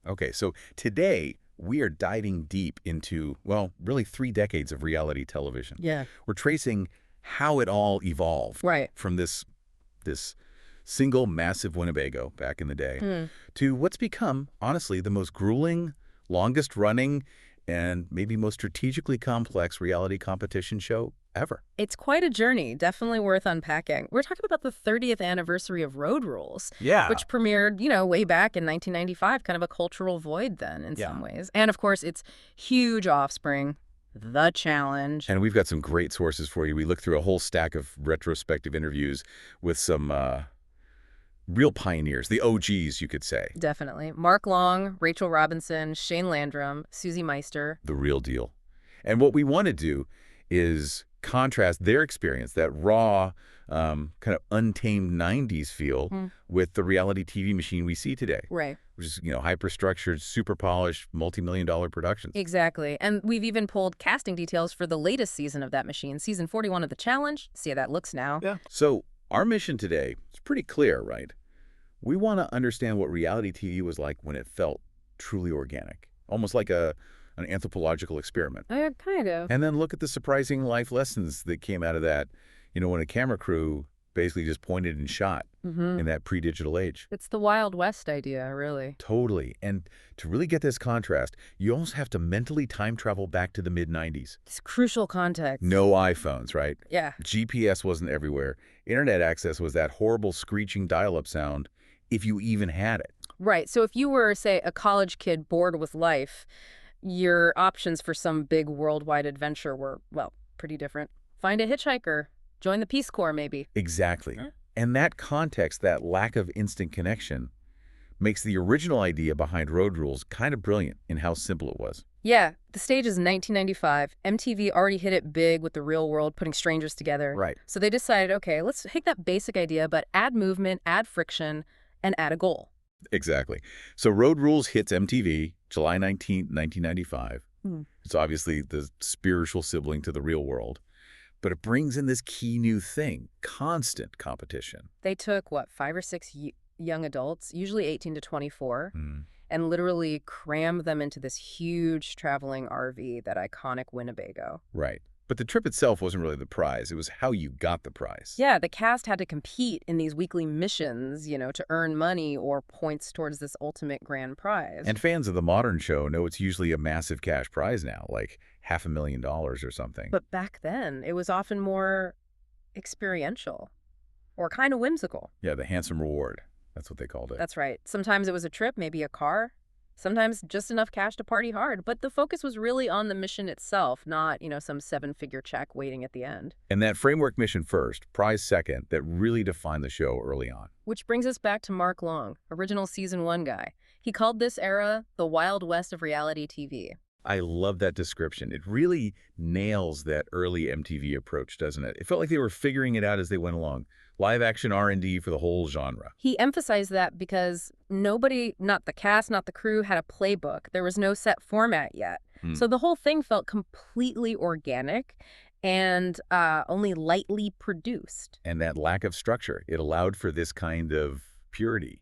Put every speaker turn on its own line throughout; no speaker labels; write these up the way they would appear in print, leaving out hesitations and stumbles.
Okay, so today we are diving deep into, well, really 3 decades of reality television.
Yeah.
We're tracing how it all evolved
Right.
from this single massive Winnebago back in the day
Hmm.
to what's become, honestly, the most grueling, longest running, and maybe most strategically complex reality competition show ever.
It's quite a journey, definitely worth unpacking. We're talking about the 30th anniversary of Road Rules,
Yeah.
which premiered, way back in 1995, kind of a cultural void then in
Yeah.
some ways. And of course, its huge offspring, The Challenge.
And we've got some great sources for you. We looked through a whole stack of retrospective interviews with some real pioneers, the OGs, you could say.
Definitely. Mark Long, Rachel Robinson, Shane Landrum, Susie Meister.
The real deal. And what we want to do is contrast their experience, that raw, kind of untamed 90s feel, with the reality TV machine we see today,
Right.
which is, hyper-structured, super polished, multi-million-dollar productions.
Exactly. And we've even pulled casting details for the latest season of that machine, season 41 of The Challenge. See how that looks now.
Yeah. So our mission today is pretty clear, right? We want to understand what reality TV was like when it felt truly organic, almost like an anthropological experiment.
Kind of.
And then look at the surprising life lessons that came out of that, when a camera crew basically just pointed and shot in that pre-digital age.
It's the Wild West idea, really.
Totally. And to really get this contrast, you almost have to mentally time travel back to the mid-90s.
It's crucial context.
No iPhones, right?
Yeah.
GPS wasn't everywhere. Internet access was that horrible screeching dial-up sound, if you even had it.
Right. So if you were, say, a college kid bored with life, your options for some big worldwide adventure were, well, pretty different. Find a hitchhiker. Join the Peace Corps, maybe.
Exactly.
Huh?
And that context, that lack of instant connection, makes the original idea behind Road Rules kind of brilliant in how simple it was.
Yeah. The stage is 1995. MTV already hit it big with The Real World, putting strangers together.
Right.
So they decided, okay, let's take that basic idea, but add movement, add friction, and add a goal.
Exactly. So Road Rules hits MTV July 19th, 1995. It's obviously the spiritual sibling to The Real World. But it brings in this key new thing, constant competition.
They took, 5 or 6 young adults, usually 18 to 24, and literally crammed them into this huge traveling RV, that iconic Winnebago.
Right. But the trip itself wasn't really the prize. It was how you got the prize.
Yeah, the cast had to compete in these weekly missions, to earn money or points towards this ultimate grand prize.
And fans of the modern show know it's usually a massive cash prize now, like $500,000 or something.
But back then, it was often more experiential or kind of whimsical.
Yeah, the handsome reward. That's what they called it.
That's right. Sometimes it was a trip, maybe a car. Sometimes just enough cash to party hard. But the focus was really on the mission itself, not, some 7-figure check waiting at the end.
And that framework mission first, prize second, that really defined the show early on.
Which brings us back to Mark Long, original season 1 guy. He called this era the Wild West of reality TV.
I love that description. It really nails that early MTV approach, doesn't it? It felt like they were figuring it out as they went along. Live action R&D for the whole genre.
He emphasized that because nobody, not the cast, not the crew, had a playbook. There was no set format yet. So the whole thing felt completely organic and only lightly produced.
And that lack of structure, it allowed for this kind of purity.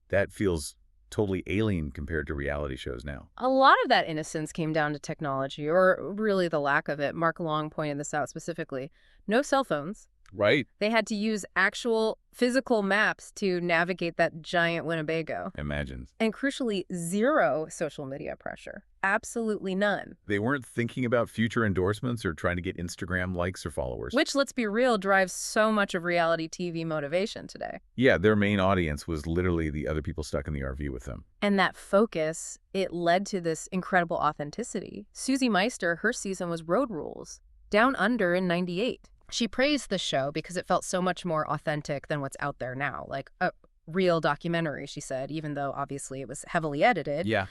That feels totally alien compared to reality shows now.
A lot of that innocence came down to technology, or really the lack of it. Mark Long pointed this out specifically. No cell phones.
Right.
They had to use actual physical maps to navigate that giant Winnebago.
Imagine.
And crucially, zero social media pressure. Absolutely none.
They weren't thinking about future endorsements or trying to get Instagram likes or followers.
Which, let's be real, drives so much of reality TV motivation today.
Yeah, their main audience was literally the other people stuck in the RV with them.
And that focus, it led to this incredible authenticity. Susie Meister, her season was Road Rules, Down Under in '98. She praised the show because it felt so much more authentic than what's out there now, like a real documentary, she said, even though obviously it was heavily edited.
Yeah.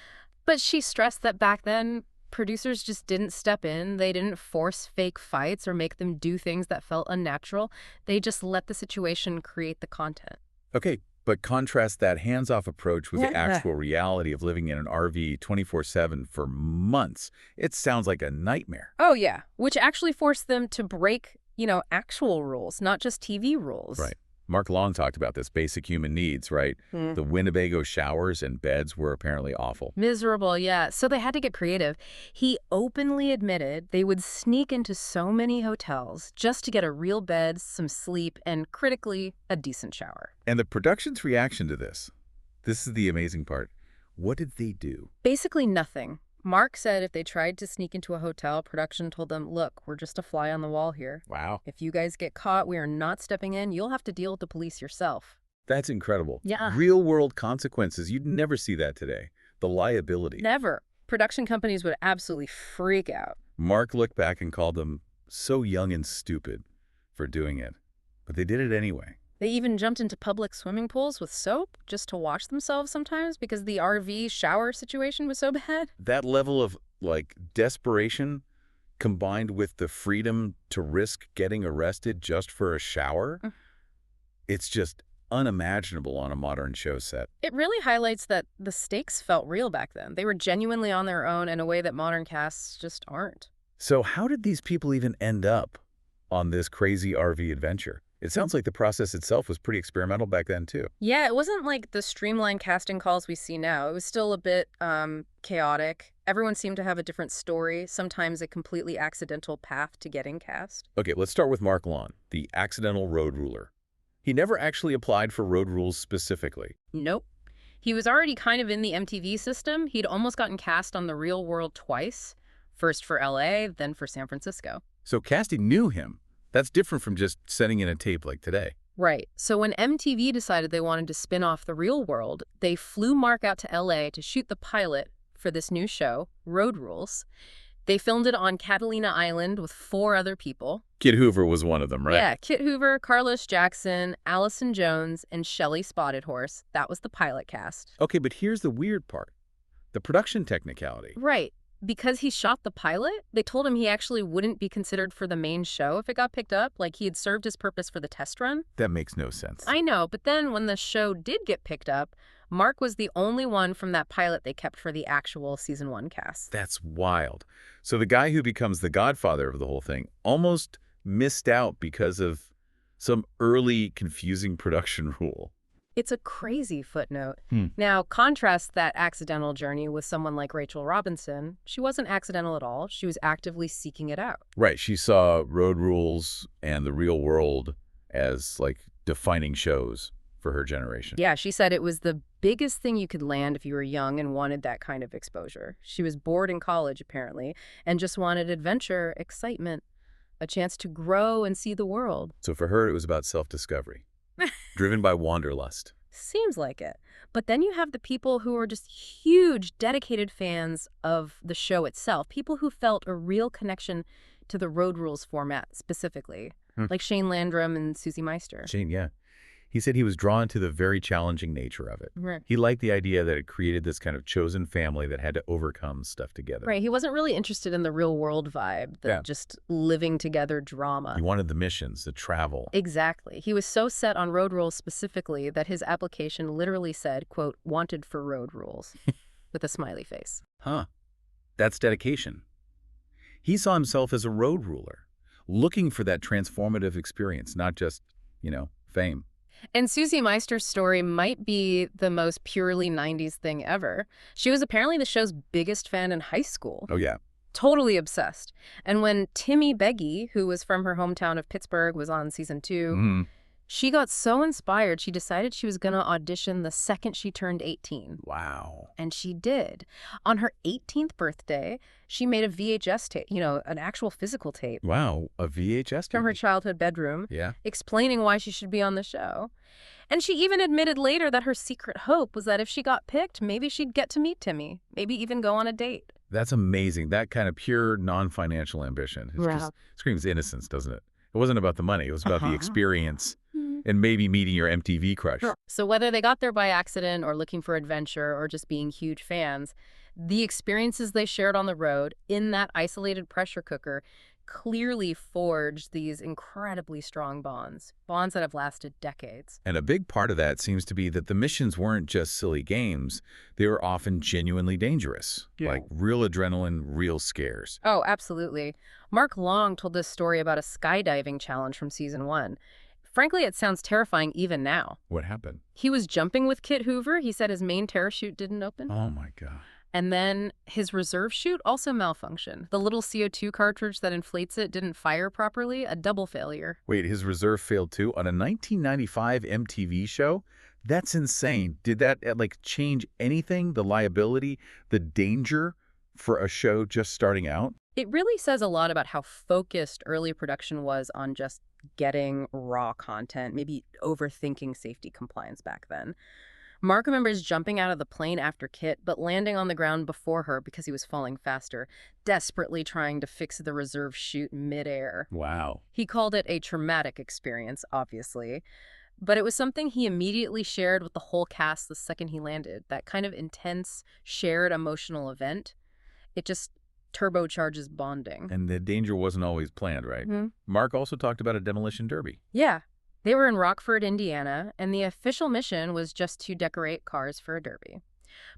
But she stressed that back then, producers just didn't step in. They didn't force fake fights or make them do things that felt unnatural. They just let the situation create the content.
Okay, but contrast that hands-off approach with the actual reality of living in an RV 24/7 for months. It sounds like a nightmare.
Oh, yeah, which actually forced them to break actual rules, not just TV rules.
Right. Mark Long talked about this, basic human needs, right? The Winnebago showers and beds were apparently awful.
Miserable, yeah. So they had to get creative. He openly admitted they would sneak into so many hotels just to get a real bed, some sleep, and critically, a decent shower.
And the production's reaction to this is the amazing part. What did they do?
Basically nothing. Mark said if they tried to sneak into a hotel, production told them, look, we're just a fly on the wall here.
Wow.
If you guys get caught, we are not stepping in. You'll have to deal with the police yourself.
That's incredible.
Yeah.
Real-world consequences. You'd never see that today. The liability.
Never. Production companies would absolutely freak out.
Mark looked back and called them so young and stupid for doing it. But they did it anyway.
They even jumped into public swimming pools with soap just to wash themselves sometimes because the RV shower situation was so bad.
That level of, desperation combined with the freedom to risk getting arrested just for a shower, it's just unimaginable on a modern show set.
It really highlights that the stakes felt real back then. They were genuinely on their own in a way that modern casts just aren't.
So how did these people even end up on this crazy RV adventure? It sounds like the process itself was pretty experimental back then, too.
Yeah, it wasn't like the streamlined casting calls we see now. It was still a bit chaotic. Everyone seemed to have a different story, sometimes a completely accidental path to getting cast.
Okay, let's start with Mark Lawn, the accidental road ruler. He never actually applied for road rules specifically.
Nope. He was already kind of in the MTV system. He'd almost gotten cast on The Real World twice, first for LA, then for San Francisco.
So casting knew him. That's different from just sending in a tape like today.
Right. So when MTV decided they wanted to spin off The Real World, they flew Mark out to LA to shoot the pilot for this new show, Road Rules. They filmed it on Catalina Island with 4 other people.
Kit Hoover was one of them, right?
Yeah, Kit Hoover, Carlos Jackson, Allison Jones, and Shelley Spotted Horse. That was the pilot cast.
Okay, but here's the weird part. The production technicality.
Right. Because he shot the pilot, they told him he actually wouldn't be considered for the main show if it got picked up, like he had served his purpose for the test run.
That makes no sense.
I know, but then when the show did get picked up, Mark was the only one from that pilot they kept for the actual season 1 cast.
That's wild. So the guy who becomes the godfather of the whole thing almost missed out because of some early confusing production rule.
It's a crazy footnote. Now, contrast that accidental journey with someone like Rachel Robinson. She wasn't accidental at all. She was actively seeking it out.
Right. She saw Road Rules and The Real World as, defining shows for her generation.
Yeah, she said it was the biggest thing you could land if you were young and wanted that kind of exposure. She was bored in college, apparently, and just wanted adventure, excitement, a chance to grow and see the world.
So for her, it was about self-discovery, driven by wanderlust.
Seems like it. But then you have the people who are just huge, dedicated fans of the show itself, people who felt a real connection to the Road Rules format specifically, like Shane Landrum and Susie Meister.
Shane, yeah. He said he was drawn to the very challenging nature of it.
Right.
He liked the idea that it created this kind of chosen family that had to overcome stuff together.
Right. He wasn't really interested in the real world vibe, the just living together drama.
He wanted the missions, the travel.
Exactly. He was so set on Road Rules specifically that his application literally said, quote, wanted for Road Rules, with a smiley face.
Huh. That's dedication. He saw himself as a road ruler, looking for that transformative experience, not just, fame.
And Susie Meister's story might be the most purely 90s thing ever. She was apparently the show's biggest fan in high school.
Oh, yeah.
Totally obsessed. And when Timmy Beggy, who was from her hometown of Pittsburgh, was on season 2, she got so inspired, she decided she was going to audition the second she turned 18.
Wow.
And she did. On her 18th birthday, she made a VHS tape, an actual physical tape.
Wow, a VHS tape?
From her childhood bedroom, explaining why she should be on the show. And she even admitted later that her secret hope was that if she got picked, maybe she'd get to meet Timmy, maybe even go on a date.
That's amazing. That kind of pure non-financial ambition. It just screams innocence, doesn't it? It wasn't about the money. It was about the experience and maybe meeting your MTV crush.
So whether they got there by accident or looking for adventure or just being huge fans, the experiences they shared on the road in that isolated pressure cooker clearly forged these incredibly strong bonds that have lasted decades.
And a big part of that seems to be that the missions weren't just silly games. They were often genuinely dangerous, like real adrenaline, real scares.
Oh, absolutely. Mark Long told this story about a skydiving challenge from season 1. Frankly, it sounds terrifying even now.
What happened?
He was jumping with Kit Hoover. He said his main parachute didn't open.
Oh, my God.
And then his reserve chute also malfunctioned. The little CO2 cartridge that inflates it didn't fire properly, a double failure.
Wait, his reserve failed too? On a 1995 MTV show? That's insane. Did that, change anything? The liability, the danger for a show just starting out?
It really says a lot about how focused early production was on just getting raw content, maybe overthinking safety compliance back then. Mark remembers jumping out of the plane after Kit, but landing on the ground before her because he was falling faster, desperately trying to fix the reserve chute midair.
Wow.
He called it a traumatic experience, obviously, but it was something he immediately shared with the whole cast the second he landed, that kind of intense, shared emotional event. It just turbocharges bonding.
And the danger wasn't always planned, right?
Mm-hmm.
Mark also talked about a demolition derby.
Yeah. They were in Rockford, Indiana, and the official mission was just to decorate cars for a derby.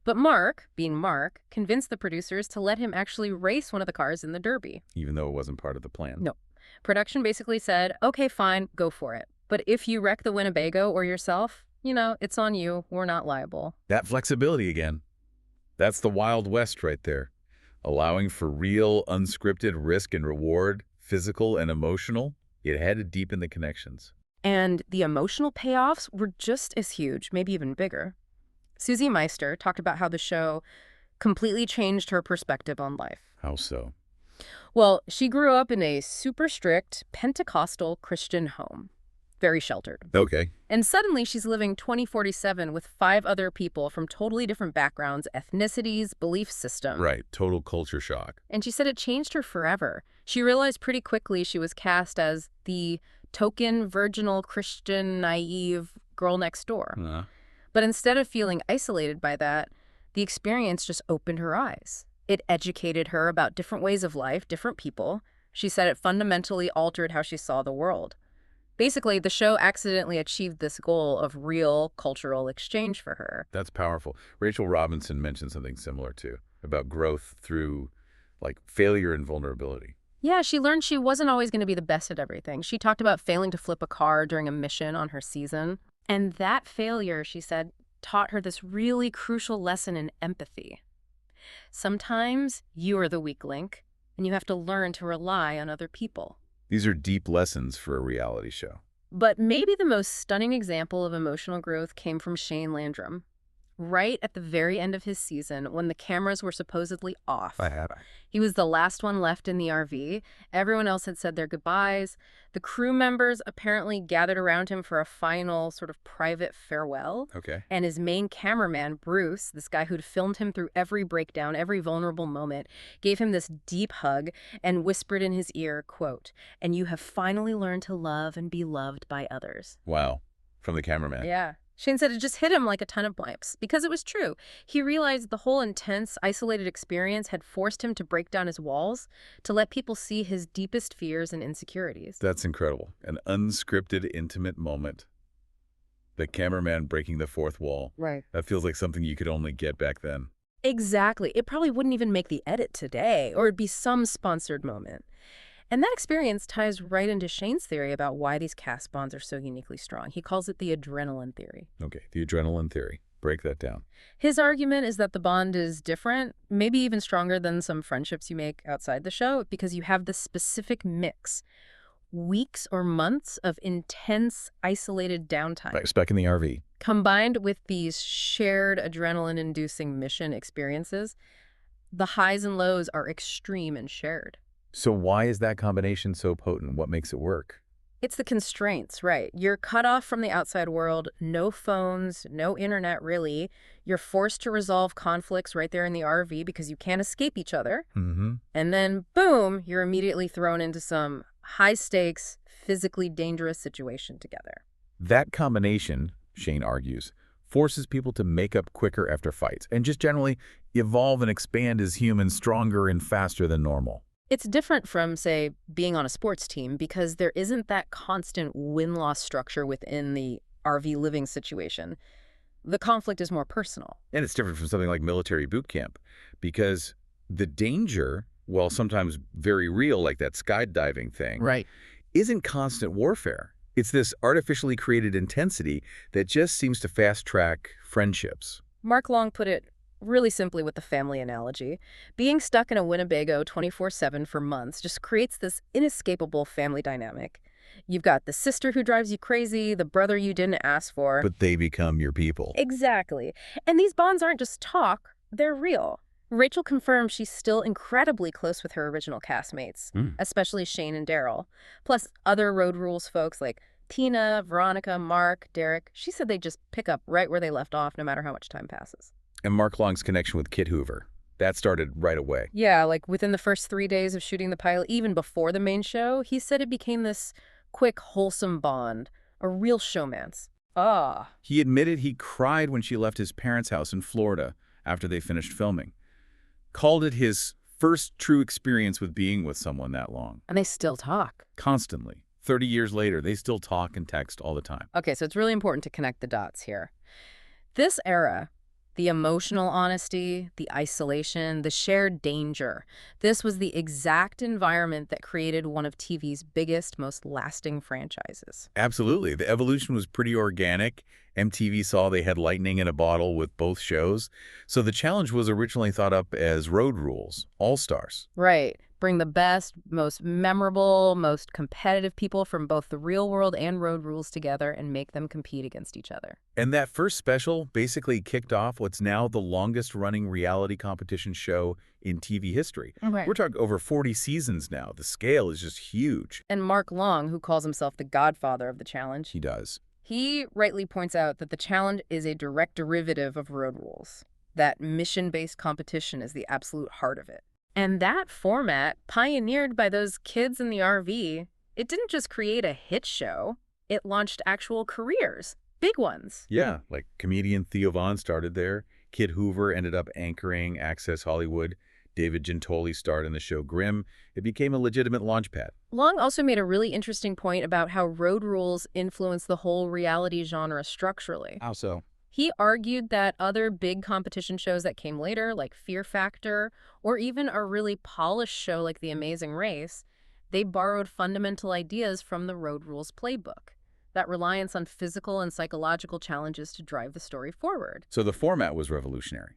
But Mark, being Mark, convinced the producers to let him actually race one of the cars in the derby.
Even though it wasn't part of the plan.
No. Production basically said, okay, fine, go for it. But if you wreck the Winnebago or yourself, it's on you. We're not liable.
That flexibility again. That's the Wild West right there. Allowing for real, unscripted risk and reward, physical and emotional. It had to deepen the connections.
And the emotional payoffs were just as huge, maybe even bigger. Susie Meister talked about how the show completely changed her perspective on life.
How so?
Well, she grew up in a super strict Pentecostal Christian home. Very sheltered.
Okay.
And suddenly she's living 2047 with 5 other people from totally different backgrounds, ethnicities, belief systems.
Right. Total culture shock.
And she said it changed her forever. She realized pretty quickly she was cast as the token, virginal, Christian, naive girl next door. But instead of feeling isolated by that, the experience just opened her eyes. It educated her about different ways of life, different people. She said it fundamentally altered how she saw the world. Basically, the show accidentally achieved this goal of real cultural exchange for her.
That's powerful. Rachel Robinson mentioned something similar too, about growth through failure and vulnerability.
Yeah, she learned she wasn't always going to be the best at everything. She talked about failing to flip a car during a mission on her season. And that failure, she said, taught her this really crucial lesson in empathy. Sometimes you are the weak link, and you have to learn to rely on other people.
These are deep lessons for a reality show.
But maybe the most stunning example of emotional growth came from Shane Landrum. Right at the very end of his season, when the cameras were supposedly off. He was the last one left in the RV. Everyone else had said their goodbyes. The crew members apparently gathered around him for a final sort of private farewell.
Okay.
And his main cameraman, Bruce, this guy who'd filmed him through every breakdown, every vulnerable moment, gave him this deep hug and whispered in his ear, quote, "And you have finally learned to love and be loved by others."
Wow. From the cameraman.
Yeah. Shane said it just hit him like a ton of blanks, because it was true. He realized the whole intense, isolated experience had forced him to break down his walls, to let people see his deepest fears and insecurities.
That's incredible. An unscripted, intimate moment. The cameraman breaking the fourth wall.
Right.
That feels like something you could only get back then.
Exactly. It probably wouldn't even make the edit today, or it'd be some sponsored moment. And that experience ties right into Shane's theory about why these cast bonds are so uniquely strong. He calls it the adrenaline theory.
Okay, the adrenaline theory. Break that down.
His argument is that the bond is different, maybe even stronger than some friendships you make outside the show, because you have this specific mix. Weeks or months of intense, isolated downtime.
Right, back in the RV.
Combined with these shared adrenaline-inducing mission experiences, the highs and lows are extreme and shared.
So why is that combination so potent? What makes it work?
It's the constraints, right? You're cut off from the outside world, no phones, no internet really. You're forced to resolve conflicts right there in the RV because you can't escape each other.
Mm-hmm.
And then, boom, you're immediately thrown into some high-stakes, physically dangerous situation together.
That combination, Shane argues, forces people to make up quicker after fights and just generally evolve and expand as humans stronger and faster than normal.
It's different from, say, being on a sports team because there isn't that constant win-loss structure within the RV living situation. The conflict is more personal.
And it's different from something like military boot camp because the danger, while sometimes very real, like that skydiving thing,
Right.
isn't constant warfare. It's this artificially created intensity that just seems to fast-track friendships.
Mark Long put it really simply with the family analogy. Being stuck in a Winnebago 24/7 for months just creates this inescapable family dynamic. You've got the sister who drives you crazy, the brother you didn't ask for.
But they become your people.
Exactly. And these bonds aren't just talk, they're real. Rachel confirms she's still incredibly close with her original castmates, especially Shane and Daryl. Plus other Road Rules folks like Tina, Veronica, Mark, Derek. She said they just pick up right where they left off no matter how much time passes.
And Mark Long's connection with Kit Hoover, that started right away.
Yeah, like within the first 3 days of shooting the pilot, even before the main show, he said it became this quick, wholesome bond, a real showmance. Ah.
He admitted he cried when she left his parents' house in Florida after they finished filming. Called it his first true experience with being with someone that long.
And they still talk.
Constantly. 30 years later, they still talk and text all the time.
Okay, so it's really important to connect the dots here. This era, the emotional honesty, the isolation, the shared danger, this was the exact environment that created one of TV's biggest, most lasting franchises.
Absolutely. The evolution was pretty organic. MTV saw they had lightning in a bottle with both shows. So the challenge was originally thought up as Road Rules, All-Stars.
Right. Bring the best, most memorable, most competitive people from both the real world and Road Rules together and make them compete against each other.
And that first special basically kicked off what's now the longest-running reality competition show in TV history.
Right.
We're talking over 40 seasons now. The scale is just huge.
And Mark Long, who calls himself the godfather of the challenge,
He does.
he rightly points out that the challenge is a direct derivative of Road Rules. That mission-based competition is the absolute heart of it. And that format, pioneered by those kids in the RV, it didn't just create a hit show. It launched actual careers, big ones.
Yeah, like comedian Theo Von started there. Kit Hoover ended up anchoring Access Hollywood. David Gentoli starred in the show Grimm. It became a legitimate launchpad.
Long also made a really interesting point about how Road Rules influenced the whole reality genre structurally.
How so?
He argued that other big competition shows that came later, like Fear Factor, or even a really polished show like The Amazing Race, they borrowed fundamental ideas from the Road Rules playbook. That reliance on physical and psychological challenges to drive the story forward.
So the format was revolutionary.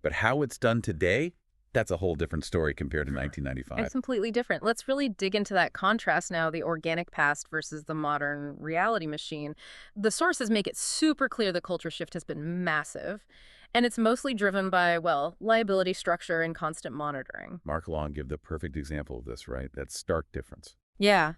But how it's done today, that's a whole different story compared to 1995.
It's completely different. Let's really dig into that contrast now, the organic past versus the modern reality machine. The sources make it super clear the culture shift has been massive, and it's mostly driven by, well, liability structure and constant monitoring.
Mark Long gave the perfect example of this, right? That stark difference.
Yeah.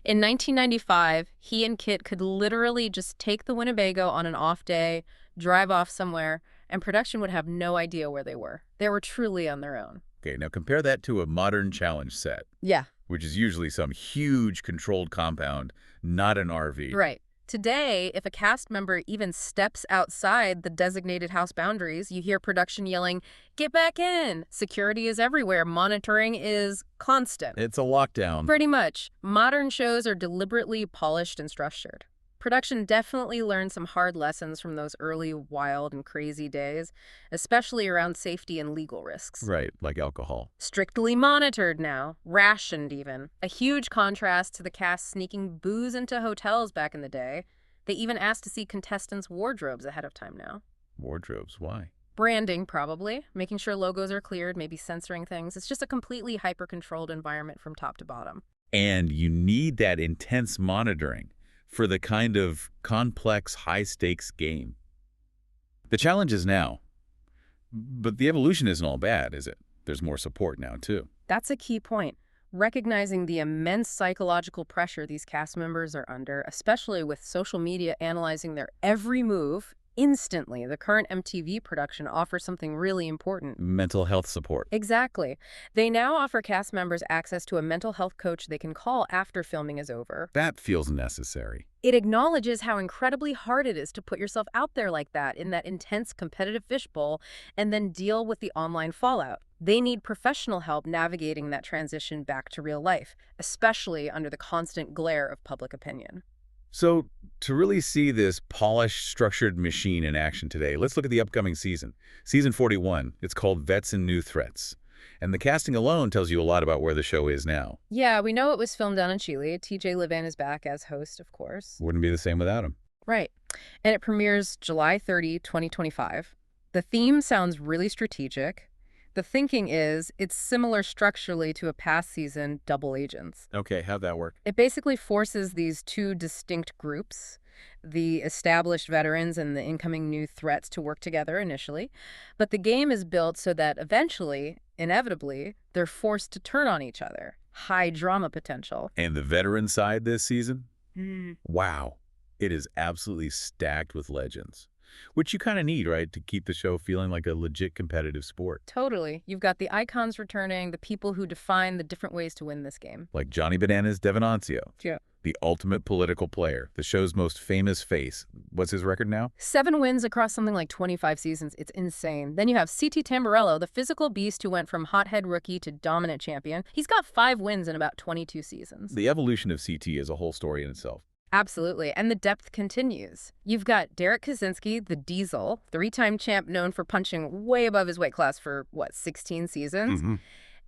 In 1995, he and Kit could literally just take the Winnebago on an off day, drive off somewhere, and production would have no idea where they were. They were truly on their own.
Okay, now compare that to a modern challenge set.
Yeah.
Which is usually some huge controlled compound, not an RV.
Right. Today, if a cast member even steps outside the designated house boundaries, you hear production yelling, "Get back in!" Security is everywhere. Monitoring is constant.
It's a lockdown.
Pretty much. Modern shows are deliberately polished and structured. Production definitely learned some hard lessons from those early wild and crazy days, especially around safety and legal risks.
Right, like alcohol.
Strictly monitored now, rationed even. A huge contrast to the cast sneaking booze into hotels back in the day. They even asked to see contestants' wardrobes ahead of time now.
Wardrobes, why?
Branding, probably. Making sure logos are cleared, maybe censoring things. It's just a completely hyper-controlled environment from top to bottom.
And you need that intense monitoring for the kind of complex, high-stakes game. The challenge is now. But the evolution isn't all bad, is it? There's more support now, too.
That's a key point. Recognizing the immense psychological pressure these cast members are under, especially with social media analyzing their every move instantly, the current MTV production offers something really important.
Mental health support.
Exactly. They now offer cast members access to a mental health coach they can call after filming is over.
That feels necessary.
It acknowledges how incredibly hard it is to put yourself out there like that in that intense competitive fishbowl and then deal with the online fallout. They need professional help navigating that transition back to real life, especially under the constant glare of public opinion.
So, to really see this polished, structured machine in action today, let's look at the upcoming season. Season 41, it's called Vets and New Threats. And the casting alone tells you a lot about where the show is now.
Yeah, we know it was filmed down in Chile. TJ Levan is back as host, of course.
Wouldn't be the same without him.
Right. And it premieres July 30, 2025. The theme sounds really strategic. The thinking is it's similar structurally to a past season, Double Agents.
Okay, how'd that work?
It basically forces these two distinct groups, the established veterans and the incoming new threats, to work together initially. But the game is built so that eventually, inevitably, they're forced to turn on each other. High drama potential.
And the veteran side this season? Wow. It is absolutely stacked with legends. Which you kind of need, right, to keep the show feeling like a legit competitive sport.
Totally. You've got the icons returning, the people who define the different ways to win this game.
Like Johnny Bananas Devenancio.
Yeah.
The ultimate political player, the show's most famous face. What's his record now?
7 wins across something like 25 seasons. It's insane. Then you have C.T. Tamburello, the physical beast who went from hothead rookie to dominant champion. He's got 5 wins in about 22 seasons.
The evolution of CT is a whole story in itself.
Absolutely. And the depth continues. You've got Derek Kaczynski, the Diesel, 3-time champ known for punching way above his weight class for, 16 seasons?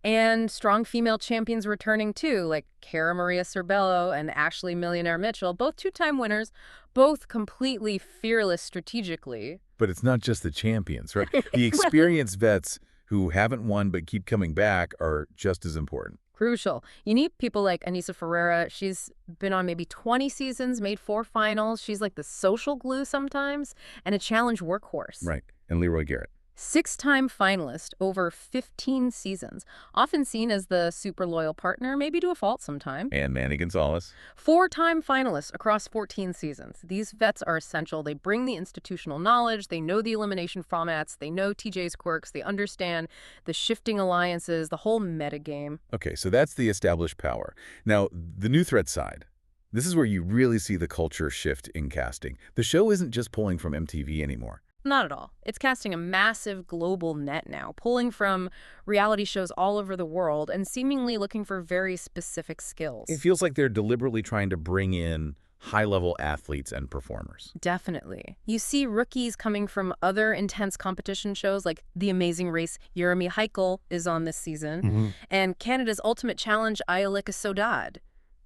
And strong female champions returning too, like Cara Maria Cerbello and Ashley Millionaire Mitchell, both 2-time winners, both completely fearless strategically.
But it's not just the champions, right? The experienced vets who haven't won but keep coming back are just as important.
Crucial. You need people like Anissa Ferreira. She's been on maybe 20 seasons, made 4 finals. She's like the social glue sometimes, and a challenge workhorse.
Right. And Leroy Garrett.
6-time finalist over 15 seasons, often seen as the super loyal partner, maybe to a fault sometime.
And Manny Gonzalez.
4-time finalists across 14 seasons. These vets are essential. They bring the institutional knowledge. They know the elimination formats. They know TJ's quirks. They understand the shifting alliances, the whole metagame.
Okay, so that's the established power. Now, the new threat side. This is where you really see the culture shift in casting. The show isn't just pulling from MTV anymore.
Not at all. It's casting a massive global net now, pulling from reality shows all over the world and seemingly looking for very specific skills.
It feels like they're deliberately trying to bring in high-level athletes and performers.
Definitely. You see rookies coming from other intense competition shows like The Amazing Race. Jeremy Heichel is on this season. And Canada's Ultimate Challenge, Ayalika Sodad.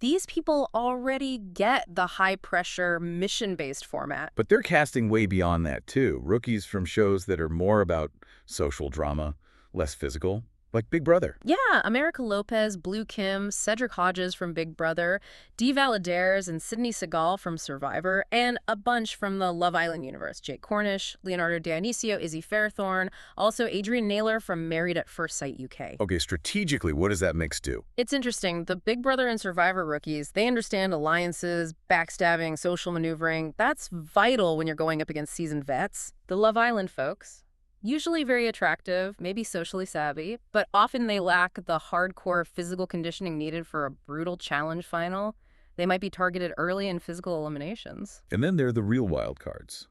These people already get the high-pressure, mission-based format.
But they're casting way beyond that, too. Rookies from shows that are more about social drama, less physical, like Big Brother.
Yeah, America Lopez, Blue Kim, Cedric Hodges from Big Brother, Dee Valadares and Sydney Segal from Survivor, and a bunch from the Love Island universe. Jake Cornish, Leonardo Dionisio, Izzy Fairthorne, also Adrian Naylor from Married at First Sight UK.
Okay, strategically, what does that mix do?
It's interesting. The Big Brother and Survivor rookies, they understand alliances, backstabbing, social maneuvering. That's vital when you're going up against seasoned vets. The Love Island folks, usually very attractive, maybe socially savvy, but often they lack the hardcore physical conditioning needed for a brutal challenge final. They might be targeted early in physical eliminations.
And then there are the real wild cards,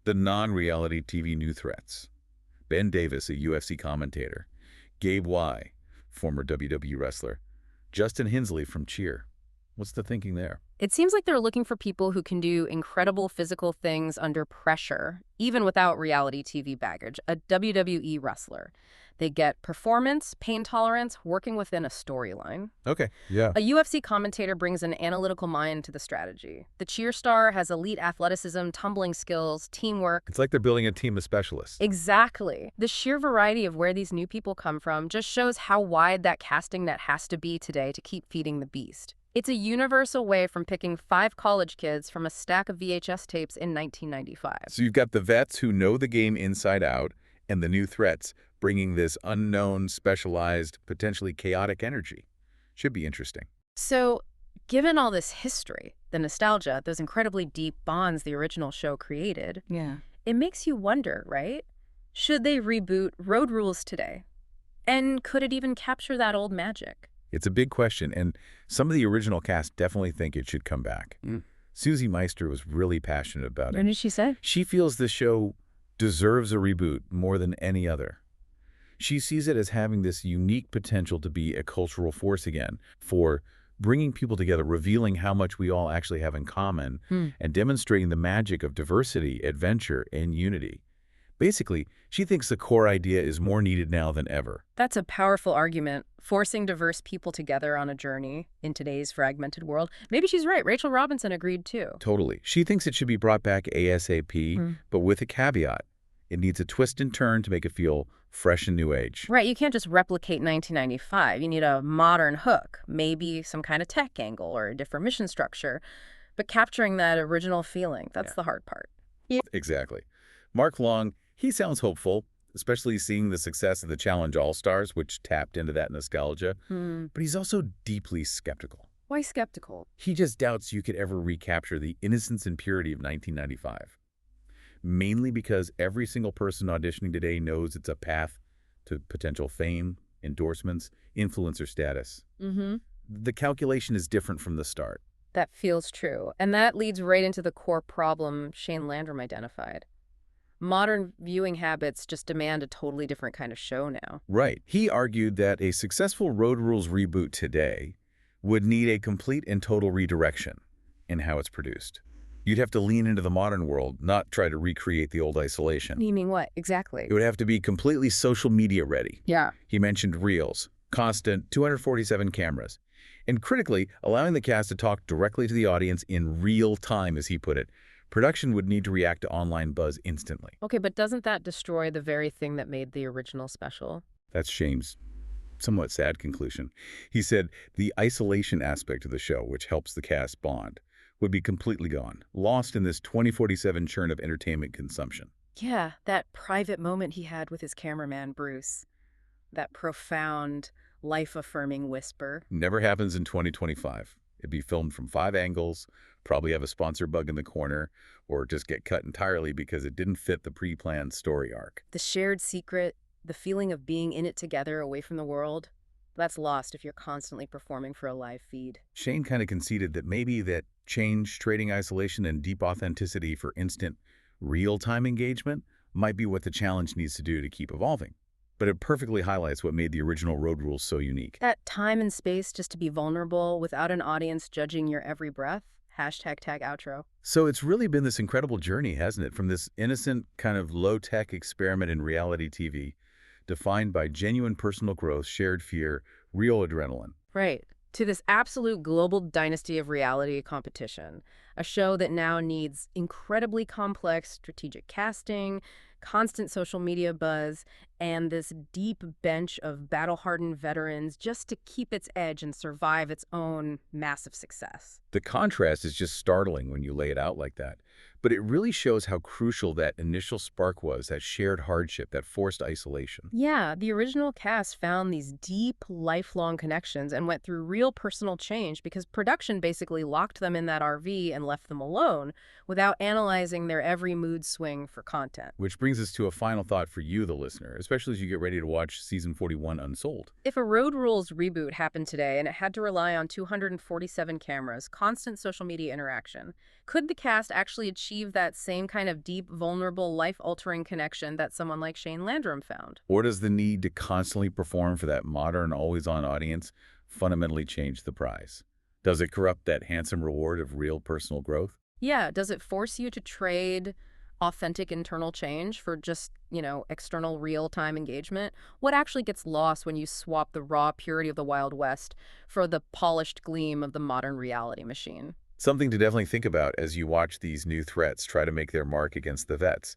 the non-reality TV new threats. Ben Davis, a UFC commentator. Gabe Y, former WWE wrestler. Justin Hinsley from Cheer. What's the thinking there?
It seems like they're looking for people who can do incredible physical things under pressure, even without reality TV baggage, a WWE wrestler. They get performance, pain tolerance, working within a storyline.
Okay, yeah.
A UFC commentator brings an analytical mind to the strategy. The cheer star has elite athleticism, tumbling skills, teamwork.
It's like they're building a team of specialists.
Exactly. The sheer variety of where these new people come from just shows how wide that casting net has to be today to keep feeding the beast. It's a universal way from picking 5 college kids from a stack of VHS tapes in 1995.
So you've got the vets who know the game inside out, and the new threats bringing this unknown, specialized, potentially chaotic energy. Should be interesting.
So, given all this history, the nostalgia, those incredibly deep bonds the original show created, it makes you wonder, right? Should they reboot Road Rules today? And could it even capture that old magic?
It's a big question, and some of the original cast definitely think it should come back. Susie Meister was really passionate about it.
What did she say?
She feels the show deserves a reboot more than any other. She sees it as having this unique potential to be a cultural force again, for bringing people together, revealing how much we all actually have in common, and demonstrating the magic of diversity, adventure, and unity. Basically, she thinks the core idea is more needed now than ever.
That's a powerful argument, forcing diverse people together on a journey in today's fragmented world. Maybe she's right. Rachel Robinson agreed too.
Totally. She thinks it should be brought back ASAP, but with a caveat. It needs a twist and turn to make it feel fresh and new age.
Right, you can't just replicate 1995. You need a modern hook, maybe some kind of tech angle or a different mission structure. But capturing that original feeling, that's the hard part.
Exactly. Mark Long, he sounds hopeful, especially seeing the success of the Challenge All-Stars, which tapped into that nostalgia. But he's also deeply skeptical.
Why skeptical?
He just doubts you could ever recapture the innocence and purity of 1995. Mainly because every single person auditioning today knows it's a path to potential fame, endorsements, influencer status. The calculation is different from the start.
That feels true. And that leads right into the core problem Shane Landrum identified. Modern viewing habits just demand a totally different kind of show now.
Right. He argued that a successful Road Rules reboot today would need a complete and total redirection in how it's produced. You'd have to lean into the modern world, not try to recreate the old isolation.
Meaning what, exactly?
It would have to be completely social media ready.
Yeah.
He mentioned reels, constant 247 cameras, and critically, allowing the cast to talk directly to the audience in real time, as he put it. Production would need to react to online buzz instantly.
Okay, but doesn't that destroy the very thing that made the original special?
That's Shane's somewhat sad conclusion. He said the isolation aspect of the show, which helps the cast bond, would be completely gone, lost in this 2047 churn of entertainment consumption.
Yeah, that private moment he had with his cameraman, Bruce. That profound, life-affirming whisper.
Never happens in 2025. It'd be filmed from 5 angles, probably have a sponsor bug in the corner, or just get cut entirely because it didn't fit the pre-planned story arc.
The shared secret, the feeling of being in it together away from the world, that's lost if you're constantly performing for a live feed.
Shane kind of conceded that maybe that change, trading isolation, and deep authenticity for instant, real-time engagement might be what the challenge needs to do to keep evolving. But it perfectly highlights what made the original Road Rules so unique.
That time and space just to be vulnerable without an audience judging your every breath. Hashtag tag outro.
So it's really been this incredible journey, hasn't it? From this innocent kind of low-tech experiment in reality TV, defined by genuine personal growth, shared fear, real adrenaline.
Right. To this absolute global dynasty of reality competition. A show that now needs incredibly complex strategic casting, constant social media buzz, and this deep bench of battle-hardened veterans just to keep its edge and survive its own massive success.
The contrast is just startling when you lay it out like that. But it really shows how crucial that initial spark was, that shared hardship, that forced isolation.
Yeah, the original cast found these deep, lifelong connections and went through real personal change because production basically locked them in that RV and left them alone without analyzing their every mood swing for content.
Which brings us to a final thought for you, the listener, especially as you get ready to watch Season 41 unsold.
If a Road Rules reboot happened today and it had to rely on 247 cameras, constant social media interaction, could the cast actually achieve that same kind of deep, vulnerable, life-altering connection that someone like Shane Landrum found?
Or does the need to constantly perform for that modern, always-on audience fundamentally change the prize? Does it corrupt that handsome reward of real personal growth?
Yeah, does it force you to trade authentic internal change for just, external real-time engagement? What actually gets lost when you swap the raw purity of the Wild West for the polished gleam of the modern reality machine?
Something to definitely think about as you watch these new threats try to make their mark against the vets.